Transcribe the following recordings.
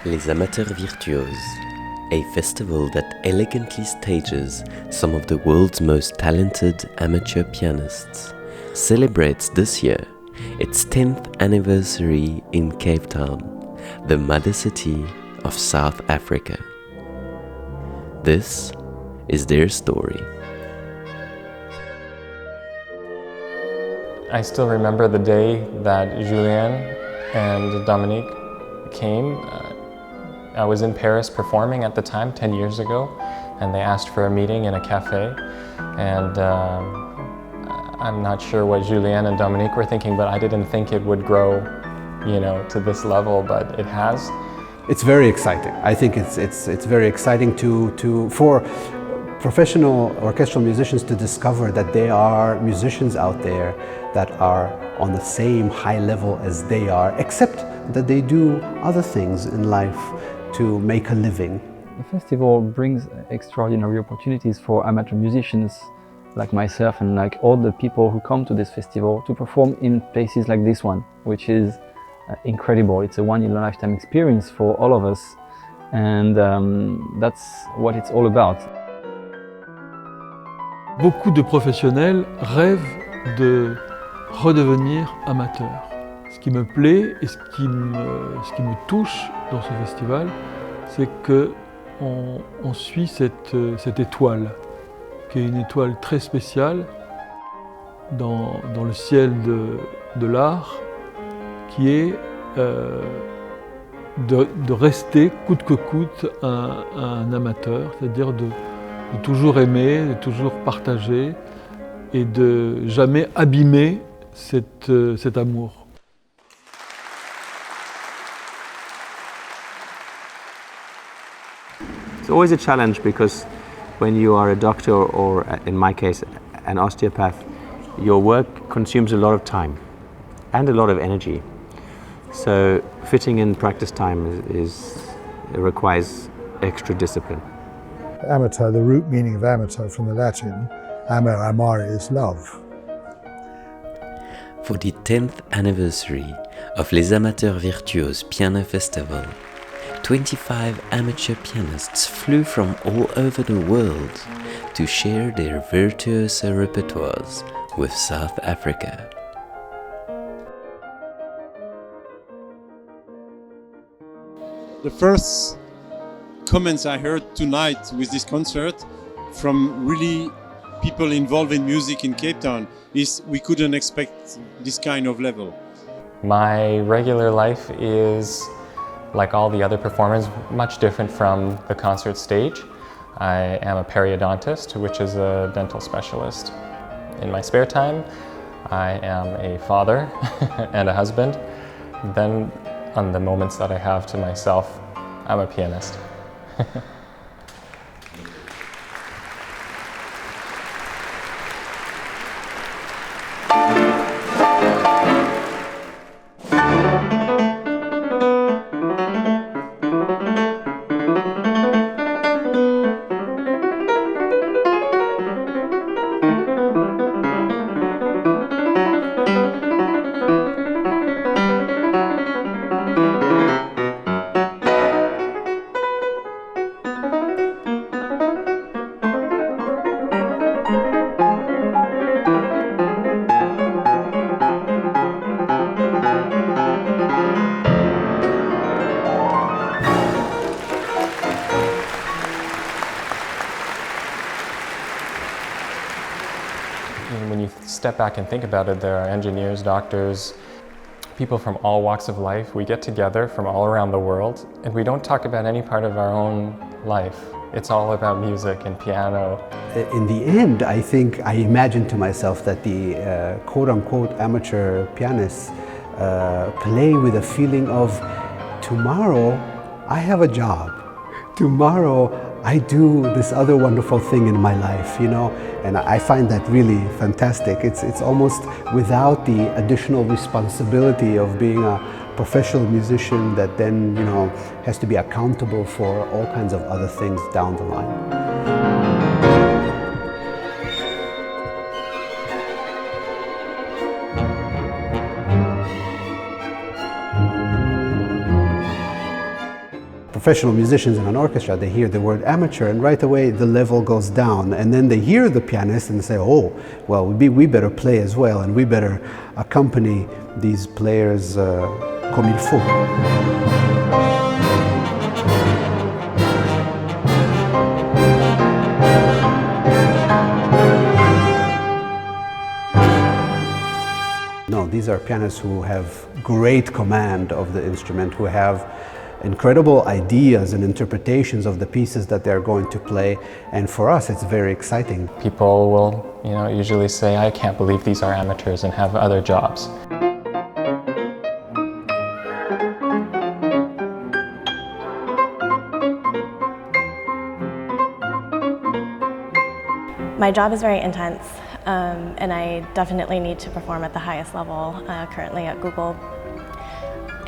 Les Amateurs Virtuoses, a festival that elegantly stages some of the world's most talented amateur pianists, celebrates this year its 10th anniversary in Cape Town, the mother city of South Africa. This is their story. I still remember the day that Julien and Dominique came. I was in Paris performing at the time, 10 years ago, and they asked for a meeting in a cafe. And I'm not sure what Julien and Dominique were thinking, but I didn't think it would grow, to this level, but it has. It's very exciting. I think it's very exciting for professional orchestral musicians to discover that there are musicians out there that are on the same high level as they are, except that they do other things in life to make a living. The festival brings extraordinary opportunities for amateur musicians like myself and like all the people who come to this festival to perform in places like this one, which is incredible. It's a one-in-a-lifetime experience for all of us, and that's what it's all about. Beaucoup de professionnels rêvent de redevenir amateurs. Ce qui me plaît et ce qui me touche dans ce festival, c'est qu'on suit cette étoile, qui est une étoile très spéciale dans le ciel de l'art, qui est de rester coûte que coûte un amateur, c'est-à-dire de toujours aimer, de toujours partager et de jamais abîmer cet amour. It's always a challenge because when you are a doctor or, in my case, an osteopath, your work consumes a lot of time and a lot of energy. So fitting in practice time requires extra discipline. Amateur, the root meaning of amateur from the Latin, amare is love. For the 10th anniversary of Les Amateurs Virtuoses Piano Festival, 25 amateur pianists flew from all over the world to share their virtuoso repertoires with South Africa. The first comments I heard tonight with this concert from really people involved in music in Cape Town is we couldn't expect this kind of level. My regular life is, like all the other performers, much different from the concert stage. I am a periodontist, which is a dental specialist. In my spare time, I am a father and a husband. Then, on the moments that I have to myself, I'm a pianist. When you step back and think about it, there are engineers, doctors, people from all walks of life. We get together from all around the world, and we don't talk about any part of our own life. It's all about music and piano. In the end, I think I imagine to myself that the quote-unquote amateur pianists play with a feeling of tomorrow I have a job. Tomorrow I do this other wonderful thing in my life, and I find that really fantastic. It's almost without the additional responsibility of being a professional musician that then, has to be accountable for all kinds of other things down the line. professional musicians in an orchestra, they hear the word amateur and right away the level goes down, and then they hear the pianist and say, oh, well, we better play as well, and we better accompany these players comme il faut. No, these are pianists who have great command of the instrument, who have incredible ideas and interpretations of the pieces that they're going to play, and for us it's very exciting. People will, usually say, I can't believe these are amateurs, and have other jobs. My job is very intense, and I definitely need to perform at the highest level currently at Google.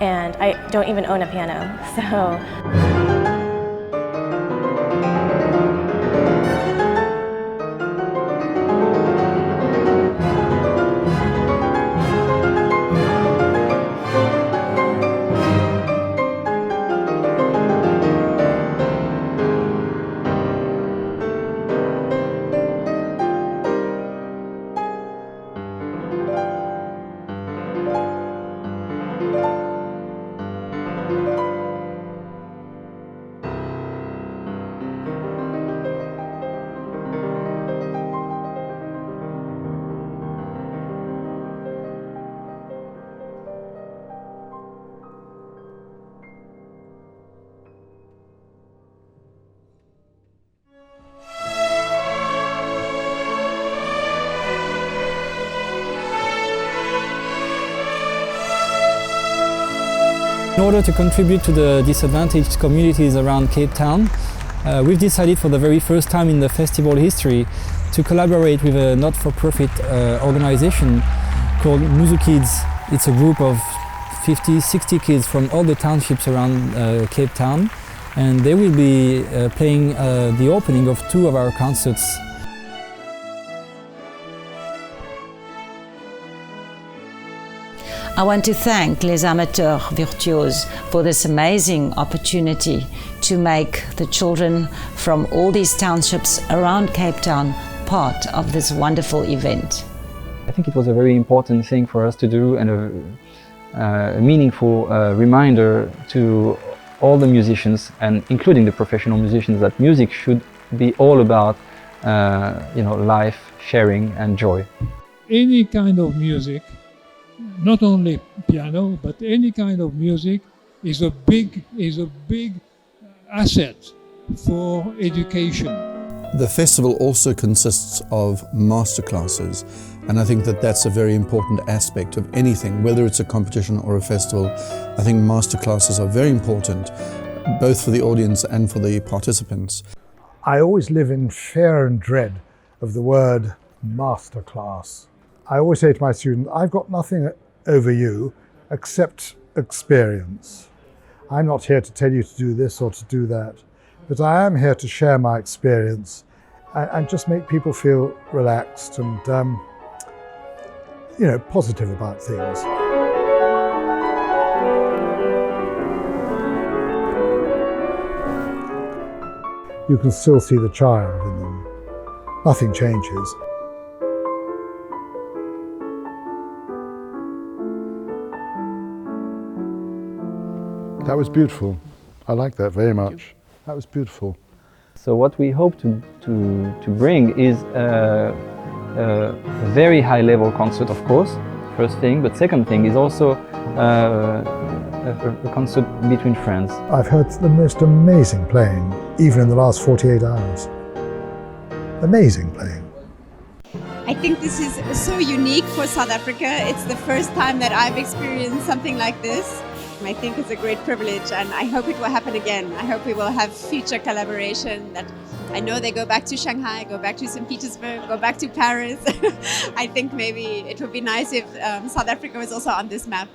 And I don't even own a piano, so. In order to contribute to the disadvantaged communities around Cape Town, we've decided for the very first time in the festival history to collaborate with a not-for-profit organization called Muzu Kids. It's a group of 50, 60 kids from all the townships around Cape Town, and they will be playing the opening of 2 of our concerts. I want to thank les Amateurs Virtuoses for this amazing opportunity to make the children from all these townships around Cape Town part of this wonderful event. I think it was a very important thing for us to do, and a meaningful reminder to all the musicians, and including the professional musicians, that music should be all about life, sharing and joy. Any kind of music, not only piano, but any kind of music is a big asset for education. The festival also consists of masterclasses, and I think that that's a very important aspect of anything, whether it's a competition or a festival. I think masterclasses are very important, both for the audience and for the participants. I always live in fear and dread of the word masterclass. I always say to my students, I've got nothing over you except experience. I'm not here to tell you to do this or to do that, but I am here to share my experience and just make people feel relaxed and positive about things. You can still see the child in them. Nothing changes. That was beautiful. I like that very much. That was beautiful. So what we hope to bring is a very high level concert, of course, first thing, but second thing is also a concert between friends. I've heard the most amazing playing, even in the last 48 hours. Amazing playing. I think this is so unique for South Africa. It's the first time that I've experienced something like this. I think it's a great privilege, and I hope it will happen again. I hope we will have future collaboration. That I know they go back to Shanghai, go back to St. Petersburg, go back to Paris. I think maybe it would be nice if South Africa was also on this map.